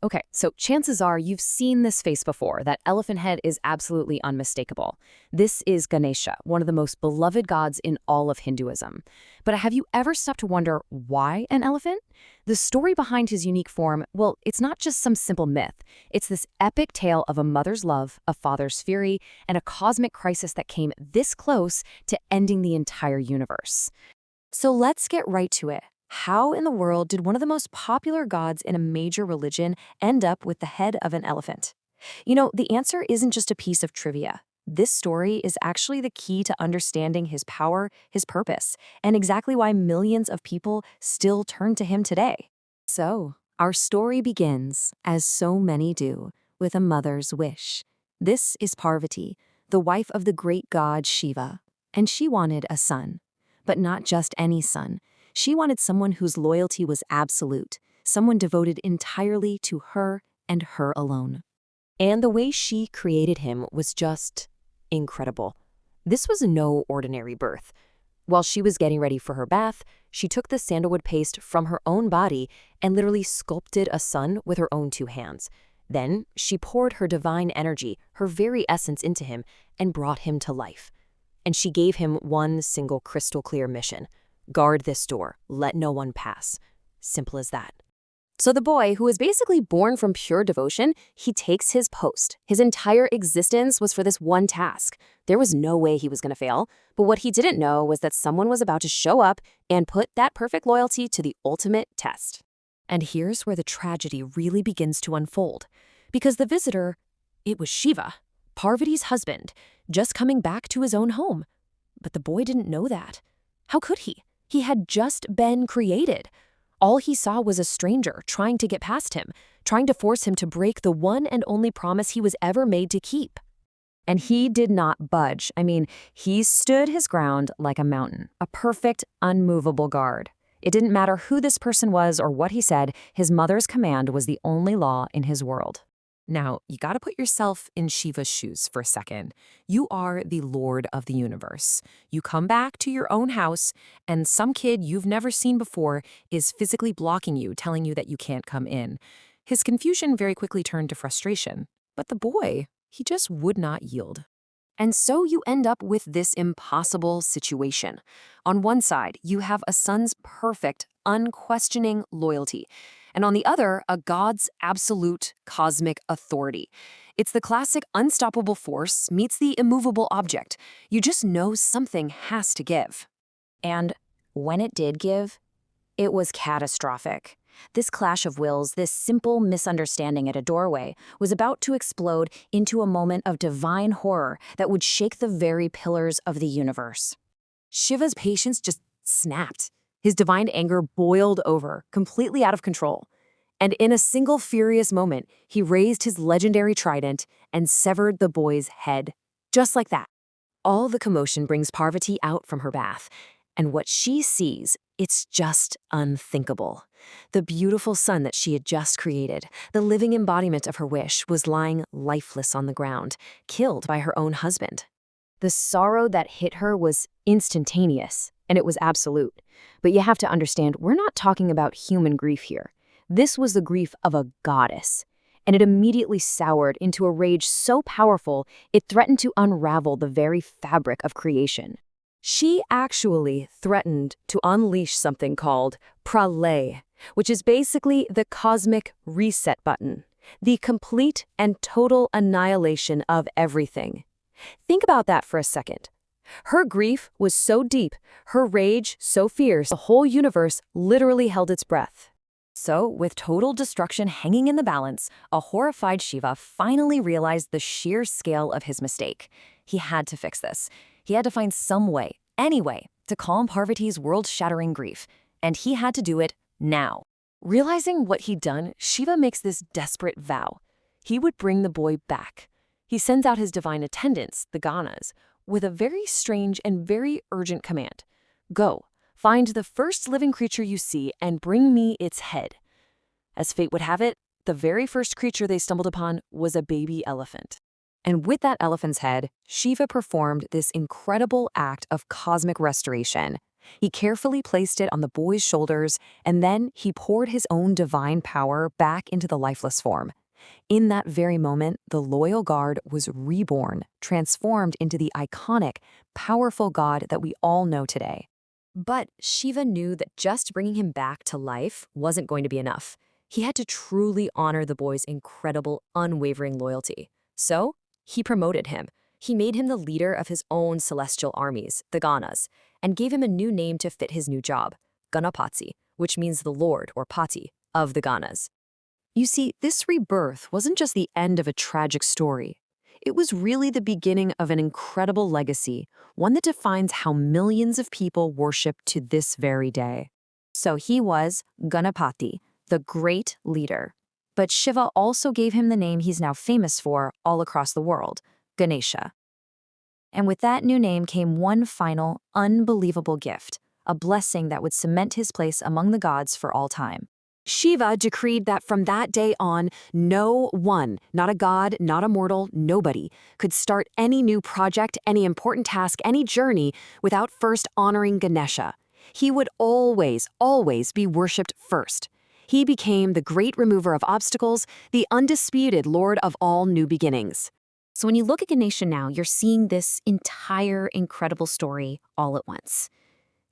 Okay, so chances are you've seen this face before. That elephant head is absolutely unmistakable. This is Ganesha, one of the most beloved gods in all of Hinduism. But have you ever stopped to wonder why an elephant? The story behind his unique form, well, it's not just some simple myth. It's this epic tale of a mother's love, a father's fury, and a cosmic crisis that came this close to ending the entire universe. So let's get right to it. How in the world did one of the most popular gods in a major religion end up with the head of an elephant? The answer isn't just a piece of trivia. This story is actually the key to understanding his power, his purpose, and exactly why millions of people still turn to him today. So, our story begins, as so many do, with a mother's wish. This is Parvati, the wife of the great god Shiva, and she wanted a son. But not just any son. She wanted someone whose loyalty was absolute, someone devoted entirely to her and her alone. And the way she created him was just incredible. This was no ordinary birth. While she was getting ready for her bath, she took the sandalwood paste from her own body and literally sculpted a sun with her own two hands. Then she poured her divine energy, her very essence, into him and brought him to life. And she gave him one single crystal-clear mission. Guard this door. Let no one pass. Simple as that. So the boy, who was basically born from pure devotion, he takes his post. His entire existence was for this one task. There was no way he was going to fail. But what he didn't know was that someone was about to show up and put that perfect loyalty to the ultimate test. And here's where the tragedy really begins to unfold. Because the visitor, it was Shiva, Parvati's husband, just coming back to his own home. But the boy didn't know that. How could he? He had just been created. All he saw was a stranger trying to get past him, trying to force him to break the one and only promise he was ever made to keep. And he did not budge. He stood his ground like a mountain, a perfect, unmovable guard. It didn't matter who this person was or what he said, his mother's command was the only law in his world. Now, you gotta put yourself in Shiva's shoes for a second. You are the Lord of the universe. You come back to your own house, and some kid you've never seen before is physically blocking you, telling you that you can't come in. His confusion very quickly turned to frustration. But the boy, he just would not yield. And so you end up with this impossible situation. On one side, you have a son's perfect, unquestioning loyalty. And on the other, a god's absolute cosmic authority. It's the classic unstoppable force meets the immovable object. You just know something has to give. And when it did give, it was catastrophic. This clash of wills, this simple misunderstanding at a doorway, was about to explode into a moment of divine horror that would shake the very pillars of the universe. Shiva's patience just snapped. His divine anger boiled over, completely out of control. And in a single furious moment, he raised his legendary trident and severed the boy's head. Just like that. All the commotion brings Parvati out from her bath. And what she sees, it's just unthinkable. The beautiful son that she had just created, the living embodiment of her wish, was lying lifeless on the ground, killed by her own husband. The sorrow that hit her was instantaneous, and it was absolute. But you have to understand, we're not talking about human grief here. This was the grief of a goddess, and it immediately soured into a rage so powerful it threatened to unravel the very fabric of creation. She actually threatened to unleash something called pralay, which is basically the cosmic reset button, the complete and total annihilation of everything. Think about that for a second. Her grief was so deep, her rage so fierce, the whole universe literally held its breath. So, with total destruction hanging in the balance, a horrified Shiva finally realized the sheer scale of his mistake. He had to fix this. He had to find some way, any way, to calm Parvati's world-shattering grief. And he had to do it now. Realizing what he'd done, Shiva makes this desperate vow. He would bring the boy back. He sends out his divine attendants, the Ganas, with a very strange and very urgent command. Go, find the first living creature you see and bring me its head. As fate would have it, the very first creature they stumbled upon was a baby elephant. And with that elephant's head, Shiva performed this incredible act of cosmic restoration. He carefully placed it on the boy's shoulders, and then he poured his own divine power back into the lifeless form. In that very moment, the loyal guard was reborn, transformed into the iconic, powerful god that we all know today. But Shiva knew that just bringing him back to life wasn't going to be enough. He had to truly honor the boy's incredible, unwavering loyalty. So, he promoted him. He made him the leader of his own celestial armies, the Ganas, and gave him a new name to fit his new job, Ganapati, which means the Lord, or Pati, of the Ganas. You see, this rebirth wasn't just the end of a tragic story. It was really the beginning of an incredible legacy, one that defines how millions of people worship to this very day. So he was Ganapati, the great leader. But Shiva also gave him the name he's now famous for all across the world, Ganesha. And with that new name came one final, unbelievable gift, a blessing that would cement his place among the gods for all time. Shiva decreed that from that day on, no one, not a god, not a mortal, nobody, could start any new project, any important task, any journey without first honoring Ganesha. He would always, always be worshipped first. He became the great remover of obstacles, the undisputed lord of all new beginnings. So when you look at Ganesha now, you're seeing this entire incredible story all at once.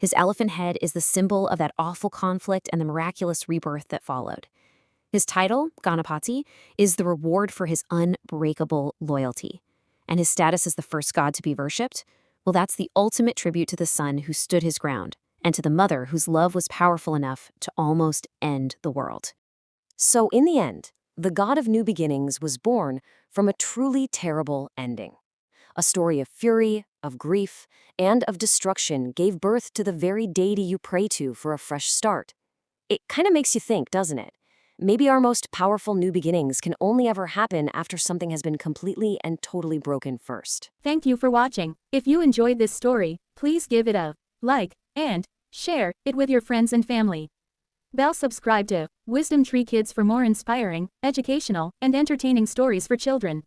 His elephant head is the symbol of that awful conflict and the miraculous rebirth that followed. His title, Ganapati, is the reward for his unbreakable loyalty. And his status as the first god to be worshipped, well, that's the ultimate tribute to the son who stood his ground, and to the mother whose love was powerful enough to almost end the world. So in the end, the god of new beginnings was born from a truly terrible ending. A story of fury, of grief, and of destruction gave birth to the very deity you pray to for a fresh start. It kind of makes you think, doesn't it? Maybe our most powerful new beginnings can only ever happen after something has been completely and totally broken first. Thank you for watching. If you enjoyed this story, please give it a like and share it with your friends and family. Subscribe to Wisdom Tree Kids for more inspiring, educational, and entertaining stories for children.